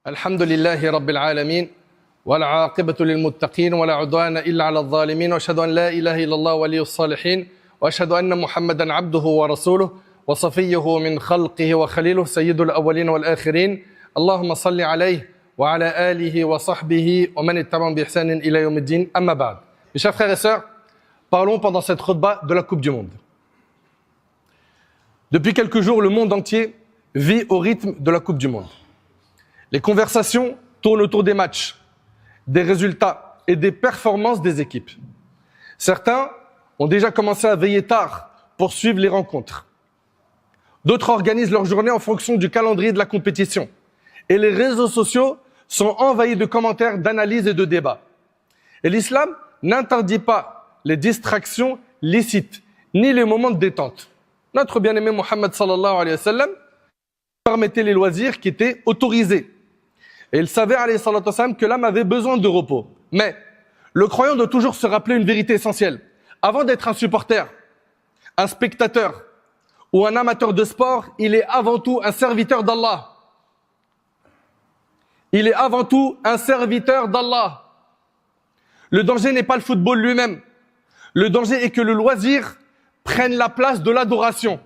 الحمد لله رب العالمين والعاقبة للمتقين ولا عدوان إلا على الظالمين وأشهد أن لا إله إلا الله ولي الصالحين وأشهد أن محمدا عبده ورسوله وصفيه من خلقه وخليله سيد الأولين والآخرين اللهم صل عليه وعلى آله وصحبه ومن اتبعهم بإحسان إلى يوم الدين أما بعد. Mes chers frères et sœurs, parlons pendant cette khutbah de la Coupe du Monde. Depuis quelques jours, le monde entier vit au rythme de la Coupe du Monde. Les conversations tournent autour des matchs, des résultats et des performances des équipes. Certains ont déjà commencé à veiller tard pour suivre les rencontres. D'autres organisent leur journée en fonction du calendrier de la compétition. Et les réseaux sociaux sont envahis de commentaires, d'analyses et de débats. Et l'islam n'interdit pas les distractions licites, ni les moments de détente. Notre bien-aimé Mohammed sallallahu alayhi wa sallam permettait les loisirs qui étaient autorisés. Et il savait alayhi salatu wa sallam que l'âme avait besoin de repos. Mais le croyant doit toujours se rappeler une vérité essentielle. Avant d'être un supporter, un spectateur ou un amateur de sport, il est avant tout un serviteur d'Allah. Il est avant tout un serviteur d'Allah. Le danger n'est pas le football lui-même. Le danger est que le loisir prenne la place de l'adoration.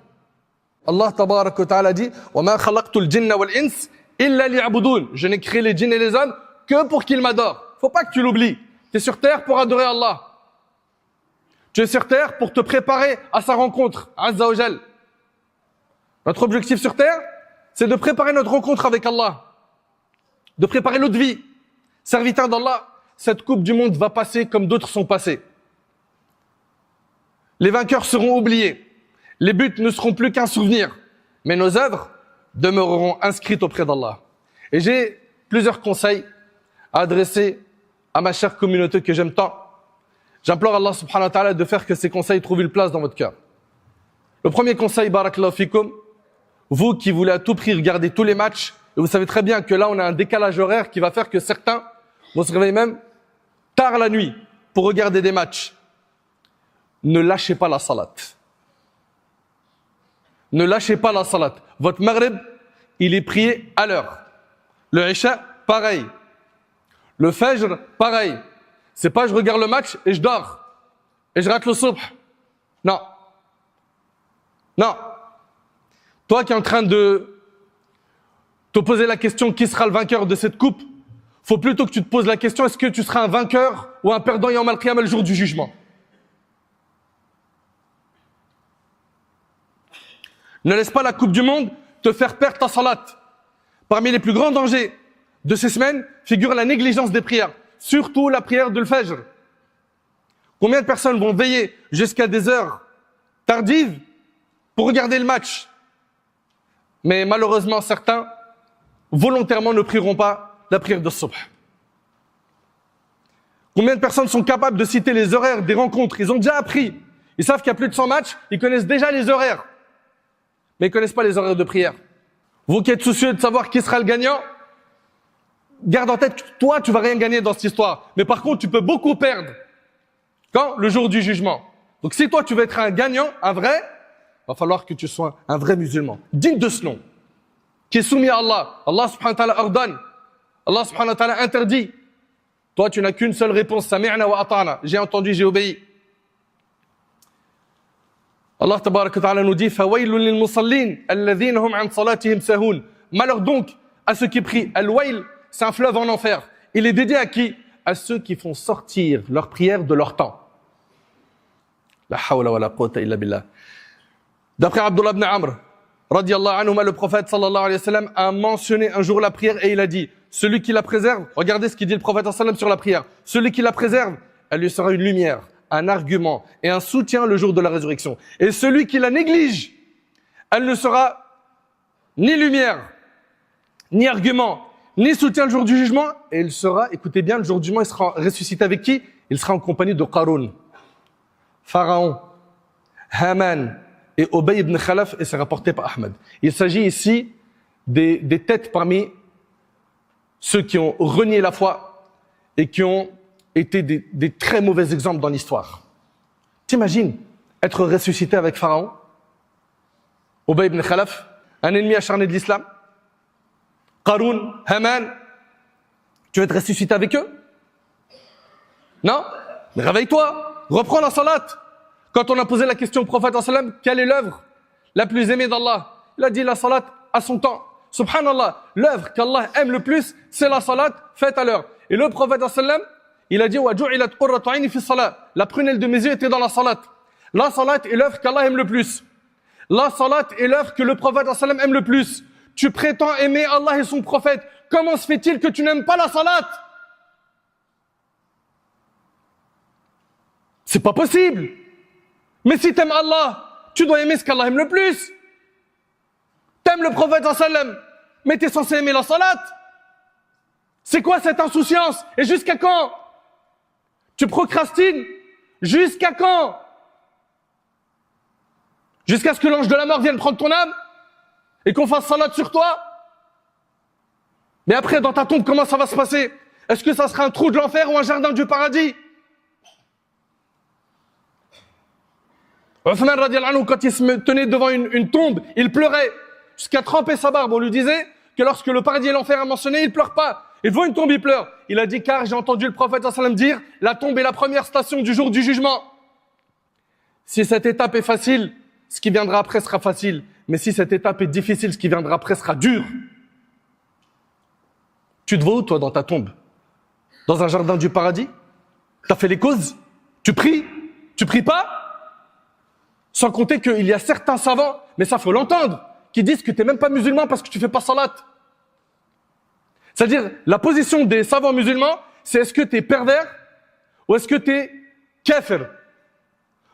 Allah tabarak wa ta'ala dit « Wa ma khalaqtul jinna wal ins illa liya'budun » Je n'ai créé les djinns et les hommes que pour qu'ils m'adorent. Faut pas que tu l'oublies. Tu es sur terre pour adorer Allah. Tu es sur terre pour te préparer à sa rencontre, Azza wa Jal. Notre objectif sur terre, c'est de préparer notre rencontre avec Allah. De préparer notre vie. Serviteur d'Allah, cette Coupe du Monde va passer comme d'autres sont passées. Les vainqueurs seront oubliés. Les buts ne seront plus qu'un souvenir. Mais nos œuvres demeureront inscrites auprès d'Allah. Et j'ai plusieurs conseils à adresser à ma chère communauté que j'aime tant. J'implore Allah subhanahu wa ta'ala de faire que ces conseils trouvent une place dans votre cœur. Le premier conseil, barakallahu fikum, vous qui voulez à tout prix regarder tous les matchs, et vous savez très bien que là on a un décalage horaire qui va faire que certains vont se réveiller même tard la nuit pour regarder des matchs. Ne lâchez pas la salat. Ne lâchez pas la salat. Votre maghrib, il est prié à l'heure. Le isha, pareil. Le fajr, pareil. C'est pas je regarde le match et je dors. Et je rate le subh. Non. Non. Toi qui es en train de te poser la question qui sera le vainqueur de cette coupe, faut plutôt que tu te poses la question est-ce que tu seras un vainqueur ou un perdant yawm al-qiyamah le jour du jugement. Ne laisse pas la Coupe du Monde te faire perdre ta salat. Parmi les plus grands dangers de ces semaines figure la négligence des prières, surtout la prière de l'Fajr. Combien de personnes vont veiller jusqu'à des heures tardives pour regarder le match? Mais malheureusement, certains volontairement ne prieront pas la prière de subh. Combien de personnes sont capables de citer les horaires des rencontres? Ils ont déjà appris. Ils savent qu'il y a plus de 100 matchs, ils connaissent déjà les horaires. Mais ils ne connaissent pas les horaires de prière. Vous qui êtes soucieux de savoir qui sera le gagnant, garde en tête que toi, tu vas rien gagner dans cette histoire. Mais par contre, tu peux beaucoup perdre. Quand? Le jour du jugement. Donc si toi, tu veux être un gagnant, un vrai, va falloir que tu sois un vrai musulman, digne de ce nom, qui est soumis à Allah. Allah subhanahu wa ta'ala ordonne. Allah subhanahu wa ta'ala interdit. Toi, tu n'as qu'une seule réponse. Sami'na wa ata'na. J'ai entendu, j'ai obéi. Allah tabarak wa ta'ala nous dit fawailun lil musallin alladhina hum an salatihim sahun. Malheur donc à ceux qui prient. Al-wail, c'est un fleuve en enfer. Il est dédié à qui? À ceux qui font sortir leur prière de leur temps. La hawla wa la quwwata illa billah. D'après Abdullah ibn Amr, radiyallahu anhu, le prophète sallallahu alayhi wa sallam a mentionné un jour la prière et il a dit celui qui la préserve, regardez ce qu'il dit le prophète sallallahu alayhi wa sallam sur la prière, celui qui la préserve, elle lui sera une lumière, un argument et un soutien le jour de la résurrection. Et celui qui la néglige, elle ne sera ni lumière, ni argument, ni soutien le jour du jugement. Et il sera, écoutez bien, le jour du jugement, il sera ressuscité avec qui? Il sera en compagnie de Qarun, Pharaon, Haman et Ubay ibn Khalaf, et c'est rapporté par Ahmed. Il s'agit ici des têtes parmi ceux qui ont renié la foi et qui ont été des très mauvais exemples dans l'histoire. T'imagines être ressuscité avec Pharaon, Ubay ibn Khalaf, un ennemi acharné de l'islam, Qarun, Haman, Tu veux être ressuscité avec eux? Non? Mais réveille-toi, reprends la salat. Quand on a posé la question au prophète sallam, quelle est l'œuvre la plus aimée d'Allah? Il a dit la salat à son temps. Subhanallah, l'œuvre qu'Allah aime le plus, c'est la salat faite à l'heure. Et le prophète sallam, il a dit la prunelle de mes yeux était dans la salat. La salat est l'œuvre qu'Allah aime le plus. La salat est l'œuvre que le prophète sallam aime le plus. Tu prétends aimer Allah et son prophète. Comment se fait-il que tu n'aimes pas la salat? C'est pas possible. Mais si t'aimes Allah, tu dois aimer ce qu'Allah aime le plus. T'aimes le prophète sallam, mais t'es censé aimer la salat. C'est quoi cette insouciance? Et jusqu'à quand? Tu procrastines? Jusqu'à quand? Jusqu'à ce que l'ange de la mort vienne prendre ton âme et qu'on fasse salat sur toi? Mais après, dans ta tombe, comment ça va se passer? Est-ce que ça sera un trou de l'enfer ou un jardin du paradis? Uthman radiallahu anhu, quand il se tenait devant une tombe, il pleurait jusqu'à tremper sa barbe. On lui disait que lorsque le paradis et l'enfer est mentionné, il pleure pas. Et devant une tombe, il pleure. Il a dit, car j'ai entendu le prophète sallam dire, la tombe est la première station du jour du jugement. Si cette étape est facile, ce qui viendra après sera facile. Mais si cette étape est difficile, ce qui viendra après sera dur. Tu te vois où, toi, dans ta tombe? Dans un jardin du paradis? T'as fait les causes? Tu pries? Tu pries pas? Sans compter qu'il y a certains savants, mais ça faut l'entendre, qui disent que tu n'es même pas musulman parce que tu fais pas salat. C'est-à-dire, la position des savants musulmans, c'est est-ce que tu es pervers ou est-ce que tu es kafir.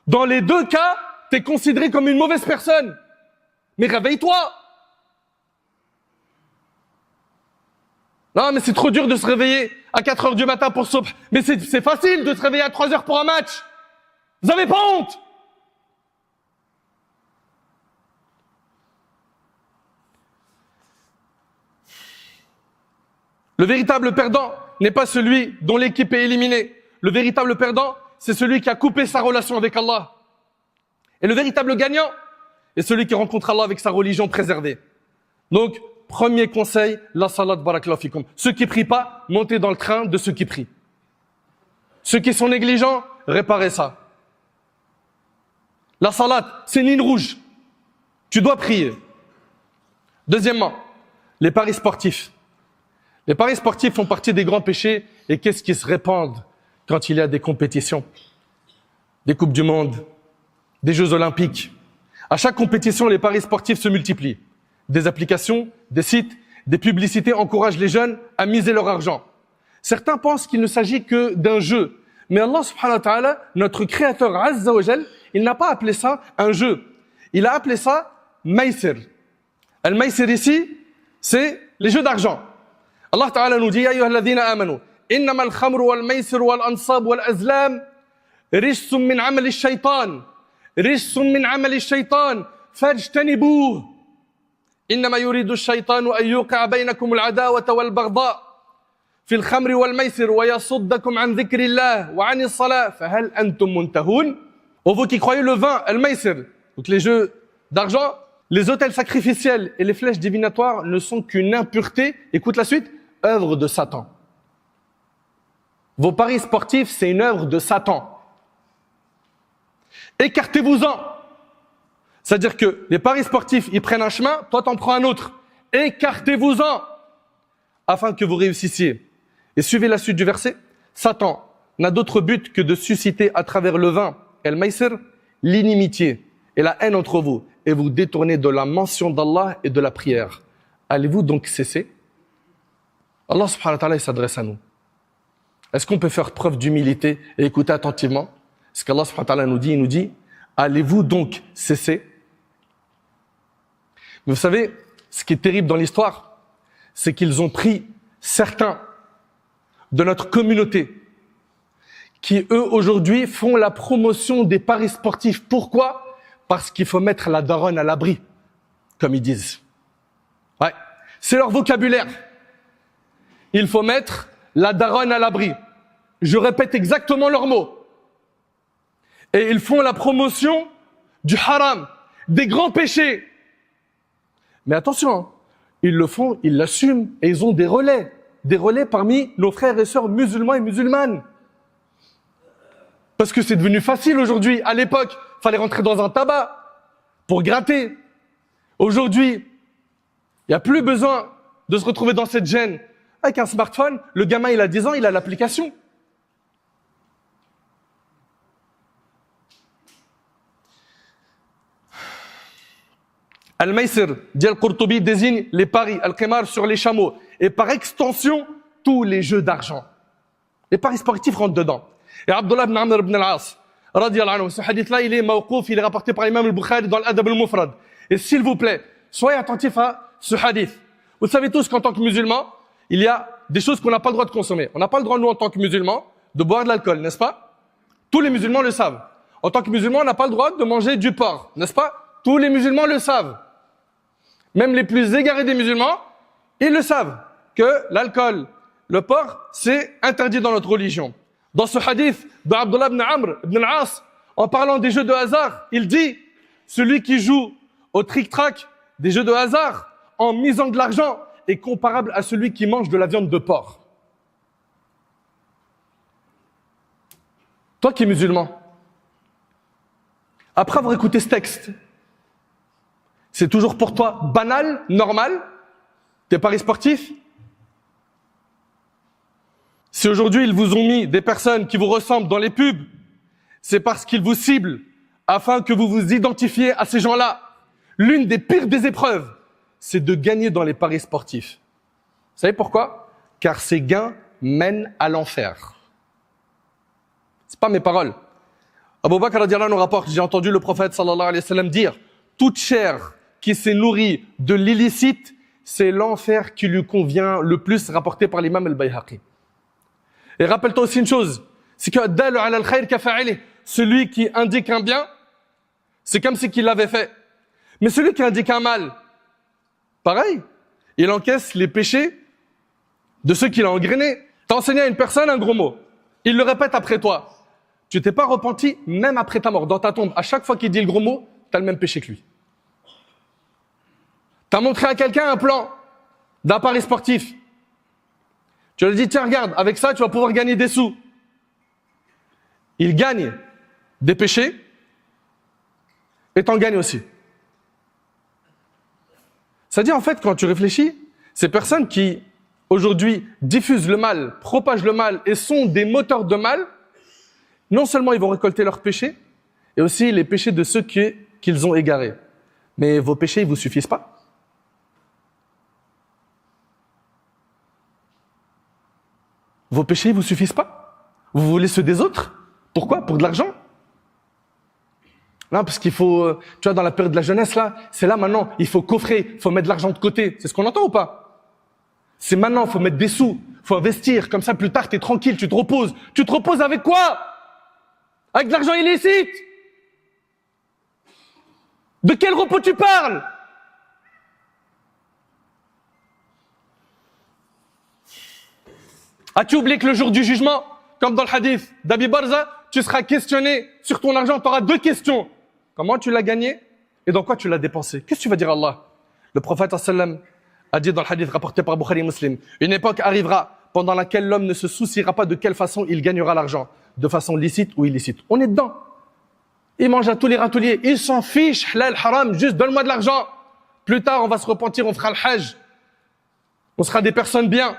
Dans les deux cas, tu es considéré comme une mauvaise personne. Mais réveille-toi. Non, mais c'est trop dur de se réveiller à 4 heures du matin pour subh. Mais c'est facile de se réveiller à 3 heures pour un match. Vous avez pas honte? Le véritable perdant n'est pas celui dont l'équipe est éliminée. Le véritable perdant, c'est celui qui a coupé sa relation avec Allah. Et le véritable gagnant est celui qui rencontre Allah avec sa religion préservée. Donc, premier conseil, la salat barakallahu fikum. Ceux qui prient pas, montez dans le train de ceux qui prient. Ceux qui sont négligents, réparez ça. La salat, c'est une ligne rouge. Tu dois prier. Deuxièmement, les paris sportifs. Les paris sportifs font partie des grands péchés. Et qu'est-ce qui se répandent quand il y a des compétitions? Des Coupes du Monde, des Jeux Olympiques. À chaque compétition, les paris sportifs se multiplient. Des applications, des sites, des publicités encouragent les jeunes à miser leur argent. Certains pensent qu'il ne s'agit que d'un jeu. Mais Allah subhanahu wa ta'ala, notre créateur Azza wa Jal, il n'a pas appelé ça un jeu. Il a appelé ça maïsir. Al-maïsir ici, c'est les jeux d'argent. Allah Ta'ala nous dit, Ya ayyuhalladhina amanu, innama al-khamru wal-maïsir wal-ansab wal-azlam, rijsum min amali shaytan, rijsum min amali shaytan, fajtanibuh. Innama yuridu shaytanu an yuqa baynakum al-adawata wal-baghdha, في الخمر والميسر ويصدكم عن ذكر الله وعن الصلاة فهل أنتم منتهون. Pour vous qui croyez le vin, al-maïsir, donc les jeux d'argent, les autels sacrificiels et les flèches divinatoires ne sont qu'une impureté, écoute la suite, œuvre de Satan. Vos paris sportifs, c'est une œuvre de Satan. Écartez-vous-en. C'est-à-dire que les paris sportifs, ils prennent un chemin, toi t'en prends un autre. Écartez-vous-en afin que vous réussissiez. Et suivez la suite du verset. Satan n'a d'autre but que de susciter à travers le vin et le maïsir l'inimitié et la haine entre vous et vous détourner de la mention d'Allah et de la prière. Allez-vous donc cesser? Allah subhanahu wa ta'ala il s'adresse à nous. Est-ce qu'on peut faire preuve d'humilité et écouter attentivement ce qu'Allah subhanahu wa ta'ala nous dit? Il nous dit, allez-vous donc cesser? Mais vous savez, ce qui est terrible dans l'histoire, c'est qu'ils ont pris certains de notre communauté qui, eux, aujourd'hui, font la promotion des paris sportifs. Pourquoi? Parce qu'il faut mettre la daronne à l'abri, comme ils disent. Ouais, c'est leur vocabulaire. Il faut mettre la daronne à l'abri. Je répète exactement leurs mots. Et ils font la promotion du haram, des grands péchés. Mais attention, ils le font, ils l'assument et ils ont des relais des relais parmi nos frères et sœurs musulmans et musulmanes. Parce que c'est devenu facile aujourd'hui. À l'époque, il fallait rentrer dans un tabac pour gratter. Aujourd'hui, il n'y a plus besoin de se retrouver dans cette gêne. Avec un smartphone, le gamin, il a 10 ans, il a l'application. Al-Maysir, dit Al-Qurtubi, désigne les paris, Al-Qimar sur les chameaux. Et par extension, tous les jeux d'argent. Les paris sportifs rentrent dedans. Et Abdullah ibn Amr ibn al-As, radiyallahu anhu, ce hadith-là, il est mawqouf, il est rapporté par l'imam al-Bukhari dans l'Adab al-Mufrad. Et s'il vous plaît, soyez attentifs à ce hadith. Vous savez tous qu'en tant que musulmans, il y a des choses qu'on n'a pas le droit de consommer. On n'a pas le droit, nous, en tant que musulmans, de boire de l'alcool, n'est-ce pas? Tous les musulmans le savent. En tant que musulmans, on n'a pas le droit de manger du porc, n'est-ce pas? Tous les musulmans le savent. Même les plus égarés des musulmans, ils le savent, que l'alcool, le porc, c'est interdit dans notre religion. Dans ce hadith d'Abdullah ibn Amr ibn al-As, en parlant des jeux de hasard, il dit, celui qui joue au trick-track des jeux de hasard, en misant de l'argent, est comparable à celui qui mange de la viande de porc. Toi qui es musulman, après avoir écouté ce texte, c'est toujours pour toi banal, normal, tes paris sportifs? Si aujourd'hui ils vous ont mis des personnes qui vous ressemblent dans les pubs, c'est parce qu'ils vous ciblent afin que vous vous identifiez à ces gens-là. L'une des pires des épreuves, c'est de gagner dans les paris sportifs. Vous savez pourquoi? Car ces gains mènent à l'enfer. C'est pas mes paroles. Abu Bakr radiyallahu anhu nous rapporte, j'ai entendu le prophète sallallahu alayhi wa sallam dire, toute chair qui s'est nourrie de l'illicite, c'est l'enfer qui lui convient le plus, rapporté par l'imam al-Bayhaqi. Et rappelle-toi aussi une chose, c'est que celui qui indique un bien, c'est comme si qu'il l'avait fait. Mais celui qui indique un mal, pareil, il encaisse les péchés de ceux qu'il a engrainés. T'as enseigné à une personne un gros mot, il le répète après toi. Tu t'es pas repenti, même après ta mort, dans ta tombe. À chaque fois qu'il dit le gros mot, t'as le même péché que lui. T'as montré à quelqu'un un plan d'un pari sportif. Tu lui as dit, tiens, regarde, avec ça, tu vas pouvoir gagner des sous. Il gagne des péchés et t'en gagnes aussi. C'est-à-dire, en fait, quand tu réfléchis, ces personnes qui, aujourd'hui, diffusent le mal, propagent le mal et sont des moteurs de mal, non seulement ils vont récolter leurs péchés, et aussi les péchés de ceux qu'ils ont égarés. Mais vos péchés, ils ne vous suffisent pas. Vos péchés, ils vous suffisent pas? Vous voulez ceux des autres? Pourquoi? Pour de l'argent? Non, parce qu'il faut, tu vois, dans la période de la jeunesse, là, c'est là maintenant, il faut coffrer, il faut mettre de l'argent de côté. C'est ce qu'on entend ou pas? C'est maintenant, il faut mettre des sous, il faut investir, comme ça, plus tard, t'es tranquille, tu te reposes. Tu te reposes avec quoi? Avec de l'argent illicite? De quel repos tu parles? As-tu oublié que le jour du jugement, comme dans le hadith d'Abi Barza, tu seras questionné sur ton argent, tu auras 2 questions. Comment tu l'as gagné et dans quoi tu l'as dépensé? Qu'est-ce que tu vas dire à Allah? Le prophète sallam a dit dans le hadith rapporté par Bukhari Muslim, une époque arrivera pendant laquelle l'homme ne se souciera pas de quelle façon il gagnera l'argent, de façon licite ou illicite. On est dedans. Il mange à tous les râteliers, il s'en fiche, halal, haram, juste donne-moi de l'argent. Plus tard, on va se repentir, on fera le hajj. On sera des personnes bien.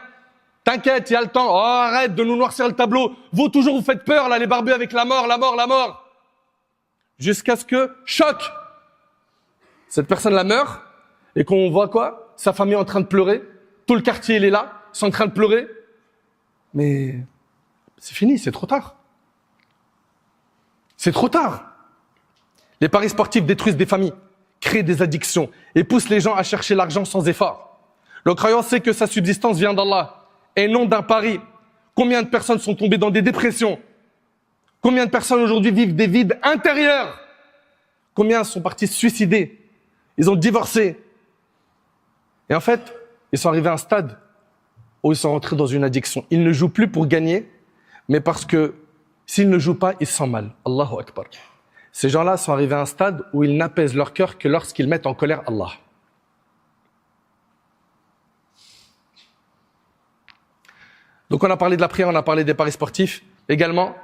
T'inquiète, il y a le temps. Oh, arrête de nous noircir le tableau. Vous, toujours, vous faites peur, là, les barbus avec la mort, la mort, la mort. Jusqu'à ce que, choc, cette personne-là meurt et qu'on voit quoi? Sa famille est en train de pleurer. Tout le quartier, il est là, ils sont en train de pleurer. Mais c'est fini, c'est trop tard. C'est trop tard. Les paris sportifs détruisent des familles, créent des addictions et poussent les gens à chercher l'argent sans effort. Le croyant sait que sa subsistance vient d'Allah et non d'un pari. Combien de personnes sont tombées dans des dépressions? Combien de personnes aujourd'hui vivent des vides intérieurs? Combien sont partis se suicider? Ils ont divorcé. Et en fait, ils sont arrivés à un stade où ils sont rentrés dans une addiction. Ils ne jouent plus pour gagner, mais parce que s'ils ne jouent pas, ils se sentent mal. Allahu Akbar. Ces gens-là sont arrivés à un stade où ils n'apaisent leur cœur que lorsqu'ils mettent en colère Allah. Donc on a parlé de la prière, on a parlé des paris sportifs. Également,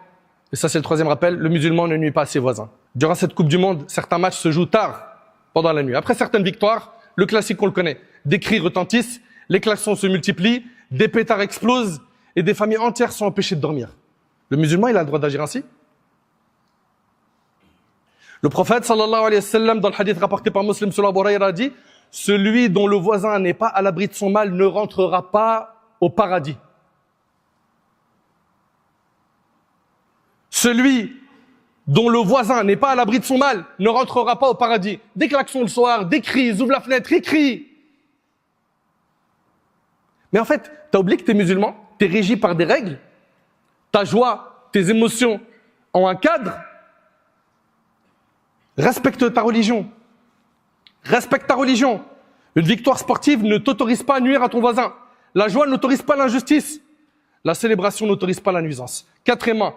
et ça c'est le troisième rappel, le musulman ne nuit pas à ses voisins. Durant cette Coupe du Monde, certains matchs se jouent tard, pendant la nuit. Après certaines victoires, le classique on le connaît, des cris retentissent, les klaxons se multiplient, des pétards explosent et des familles entières sont empêchées de dormir. Le musulman, il a le droit d'agir ainsi? Le prophète sallallahu alayhi wa sallam, dans le hadith rapporté par Muslim sur Abu Hurayra, a dit « Celui dont le voisin n'est pas à l'abri de son mal ne rentrera pas au paradis. » Celui dont le voisin n'est pas à l'abri de son mal ne rentrera pas au paradis. Des klaxons le soir, des cris, ils ouvrent la fenêtre, ils crient. Mais en fait, t'as oublié que t'es musulman, t'es régi par des règles, ta joie, tes émotions ont un cadre. Respecte ta religion. Respecte ta religion. Une victoire sportive ne t'autorise pas à nuire à ton voisin. La joie n'autorise pas l'injustice. La célébration n'autorise pas la nuisance. Quatrièmement,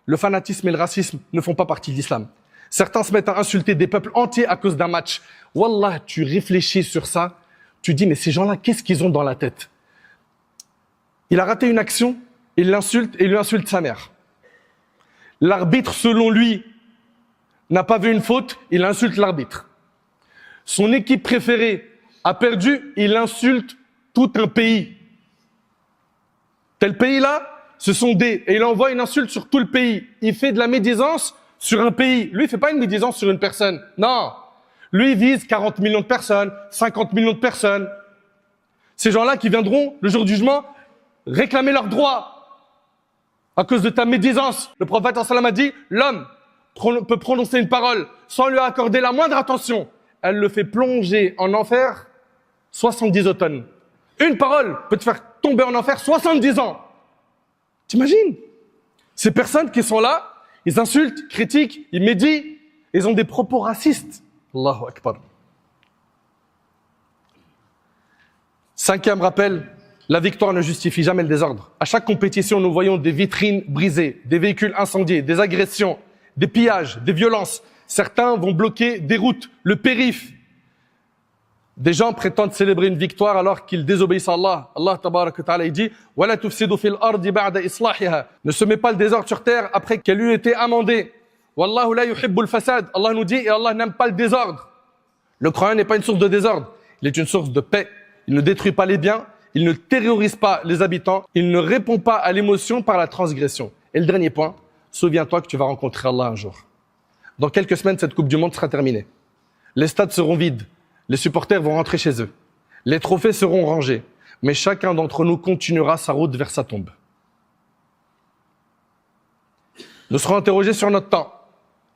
le fanatisme et le racisme ne font pas partie de l'islam. Certains se mettent à insulter des peuples entiers à cause d'un match. Wallah, tu réfléchis sur ça, tu dis, mais ces gens-là, qu'est-ce qu'ils ont dans la tête? Il a raté une action, il l'insulte et il lui insulte sa mère. L'arbitre, selon lui, n'a pas vu une faute, il insulte l'arbitre. Son équipe préférée a perdu, il insulte tout un pays. Tel pays-là, ce sont des... Et il envoie une insulte sur tout le pays. Il fait de la médisance sur un pays. Lui, il fait pas une médisance sur une personne. Non. Lui, il vise 40 millions de personnes, 50 millions de personnes. Ces gens-là qui viendront, le jour du jugement, réclamer leurs droits à cause de ta médisance. Le prophète sallam a dit, l'homme peut prononcer une parole sans lui accorder la moindre attention. Elle le fait plonger en enfer 70 automnes. Une parole peut te faire tomber en enfer 70 ans. T'imagines? Ces personnes qui sont là, ils insultent, critiquent, ils médisent, ils ont des propos racistes. Allahu Akbar. Cinquième rappel, la victoire ne justifie jamais le désordre. À chaque compétition, nous voyons des vitrines brisées, des véhicules incendiés, des agressions, des pillages, des violences. Certains vont bloquer des routes, le périph'. Des gens prétendent célébrer une victoire alors qu'ils désobéissent à Allah. Allah tabaraka wa ta'ala, il dit « Wala tufsidu fil ardi ba'da islahiha » Ne se met pas le désordre sur terre après qu'elle eût été amendée. Wallahu la yuhibbul fasad. Allah nous dit et Allah n'aime pas le désordre. Le Coran n'est pas une source de désordre. Il est une source de paix. Il ne détruit pas les biens. Il ne terrorise pas les habitants. Il ne répond pas à l'émotion par la transgression. Et le dernier point, souviens-toi que tu vas rencontrer Allah un jour. Dans quelques semaines, cette Coupe du Monde sera terminée. Les stades seront vides. Les supporters vont rentrer chez eux. Les trophées seront rangés. Mais chacun d'entre nous continuera sa route vers sa tombe. Nous serons interrogés sur notre temps,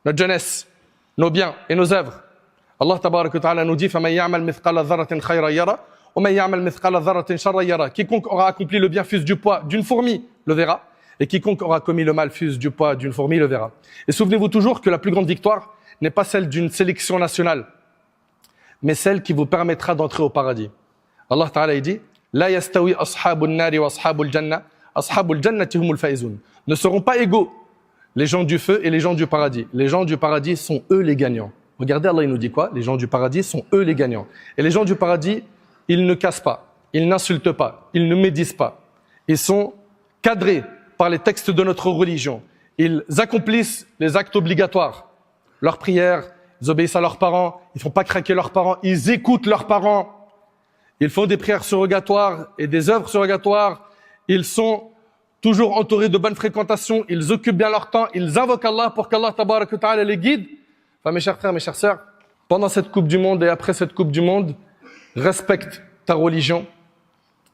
notre jeunesse, nos biens et nos œuvres. Allah tabaraka wa ta'ala nous dit فَمَنْ يَعْمَلْ مِثْقَالَ ذَرَّةٍ خَيْرًا يَرَهُ وَمَنْ يَعْمَلْ مِثْقَالَ ذَرَّةٍ شَرًّا يَرَهُ. Quiconque aura accompli le bien fût du poids d'une fourmi le verra, et quiconque aura commis le mal fût du poids d'une fourmi le verra. Et souvenez-vous toujours que la plus grande victoire n'est pas celle d'une sélection nationale, mais celle qui vous permettra d'entrer au paradis. Allah Ta'ala dit La yastawi ashabul nari wa ashabul janna, ashabul jannati humul faizun. Ne seront pas égaux les gens du feu et les gens du paradis. Les gens du paradis sont eux les gagnants. Regardez, Allah il nous dit quoi? Les gens du paradis sont eux les gagnants. Et les gens du paradis, ils ne cassent pas, ils n'insultent pas, ils ne médisent pas. Ils sont cadrés par les textes de notre religion. Ils accomplissent les actes obligatoires, leurs prières, ils obéissent à leurs parents, ils font pas craquer leurs parents, ils écoutent leurs parents. Ils font des prières surrogatoires et des œuvres surrogatoires. Ils sont toujours entourés de bonnes fréquentations, ils occupent bien leur temps, ils invoquent Allah pour qu'Allah tabaraka wa ta'ala les guide. Enfin, mes chers frères, mes chères sœurs, pendant cette Coupe du Monde et après cette Coupe du Monde, respecte ta religion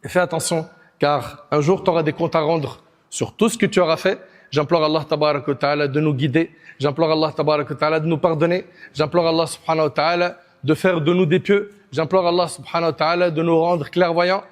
et fais attention, car un jour tu auras des comptes à rendre sur tout ce que tu auras fait. J'implore Allah tabaraka wa ta'ala de nous guider. J'implore Allah tabaraka wa ta'ala de nous pardonner. J'implore Allah subhanahu wa ta'ala de faire de nous des pieux. J'implore Allah subhanahu wa ta'ala de nous rendre clairvoyants.